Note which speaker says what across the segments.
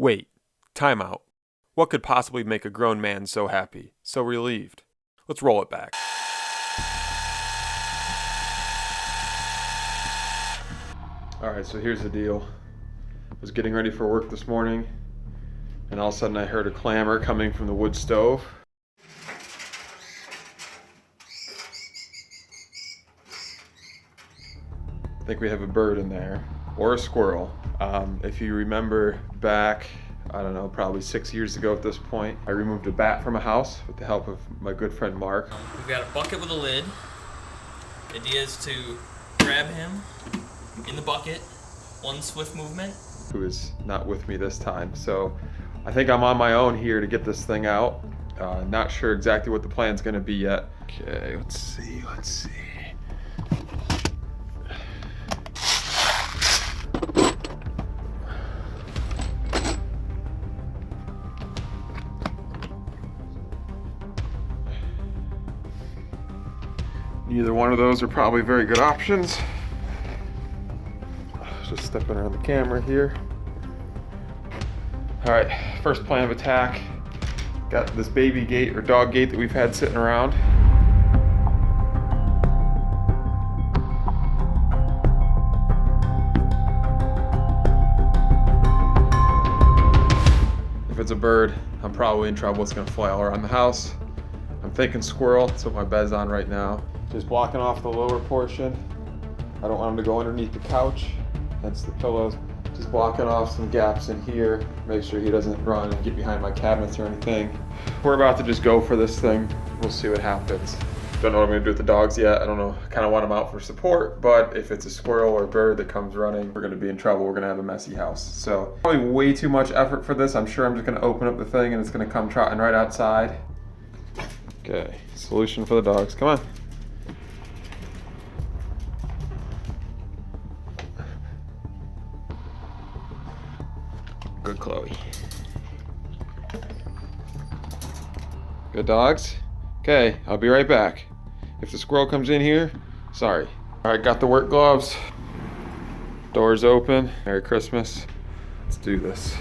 Speaker 1: Wait, time out. What could possibly make a grown man so happy, so relieved? Let's roll it back. Alright, so here's the deal. I was getting ready for work this morning, and all of a sudden I heard a clamor coming from the wood stove. I think we have a bird in there, or a squirrel. If you remember back, I don't know, probably 6 years ago at this point, I removed a bat from a house with the help of my good friend Mark.
Speaker 2: We've got a bucket with a lid. The idea is to grab him in the bucket, one swift movement.
Speaker 1: Who is not with me this time. So I think I'm on my own here to get this thing out. Not sure exactly what the plan's gonna be yet. Okay, let's see. Neither one of those are probably very good options. Just stepping around the camera here. All right, first plan of attack. Got this baby gate or dog gate that we've had sitting around. If it's a bird, I'm probably in trouble. It's gonna fly all around the house. I'm thinking squirrel. That's what my bed's on right now. Just blocking off the lower portion. I don't want him to go underneath the couch. That's the pillows. Just blocking off some gaps in here. Make sure he doesn't run and get behind my cabinets or anything. We're about to just go for this thing. We'll see what happens. Don't know what I'm gonna do with the dogs yet. I don't know, I kinda want them out for support, but if it's a squirrel or a bird that comes running, we're gonna be in trouble. We're gonna have a messy house. So probably way too much effort for this. I'm sure I'm just gonna open up the thing and it's gonna come trotting right outside. Okay, solution for the dogs, come on. Good Chloe. Good dogs. Okay, I'll be right back. If the squirrel comes in here, sorry. All right, got the work gloves. Doors open. Merry Christmas. Let's do this.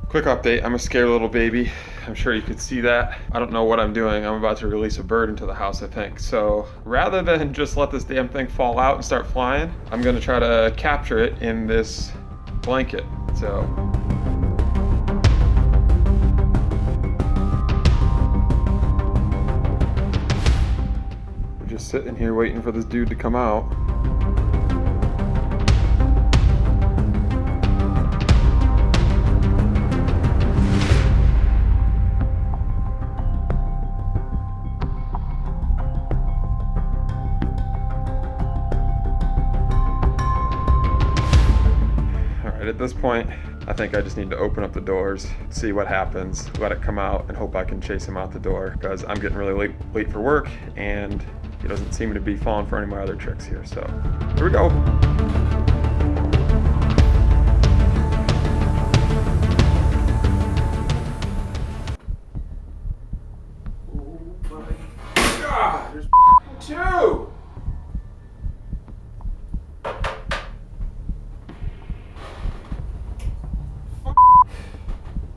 Speaker 1: Quick update, I'm a scared little baby. I'm sure you could see that. I don't know what I'm doing. I'm about to release a bird into the house, I think. So rather than just let this damn thing fall out and start flying, I'm gonna try to capture it in this blanket. So. We're just sitting here waiting for this dude to come out. At this point, I think I just need to open up the doors, see what happens, let it come out, and hope I can chase him out the door, because I'm getting really late for work, and he doesn't seem to be falling for any of my other tricks here. So, here we go. Oh my God, there's two!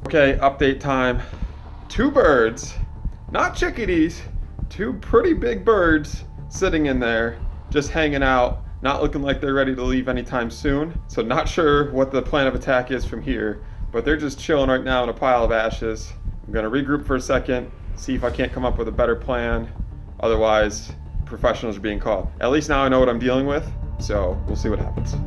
Speaker 1: Okay, update time. Two birds, not chickadees, two pretty big birds sitting in there, just hanging out, not looking like they're ready to leave anytime soon. So not sure what the plan of attack is from here, but they're just chilling right now in a pile of ashes. I'm gonna regroup for a second, see if I can't come up with a better plan. Otherwise, professionals are being called. At least now I know what I'm dealing with, so we'll see what happens.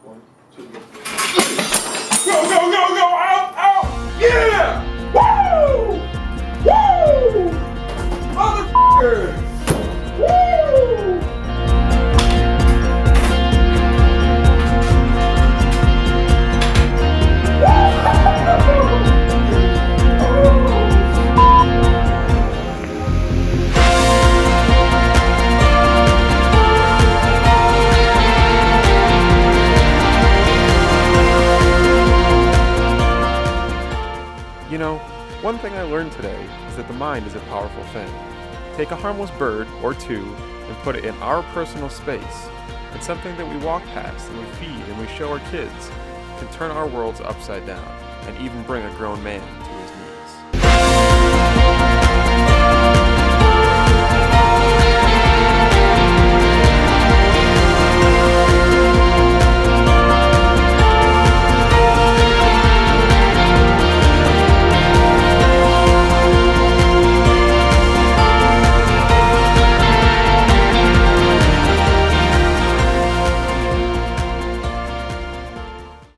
Speaker 1: 1, 2, 3. Go, go, go, go! Out, out! Yeah! Woo! Woo! Motherfucker! Woo! You know, one thing I learned today is that the mind is a powerful thing. Take a harmless bird or two and put it in our personal space, and something that we walk past and we feed and we show our kids can turn our worlds upside down and even bring a grown man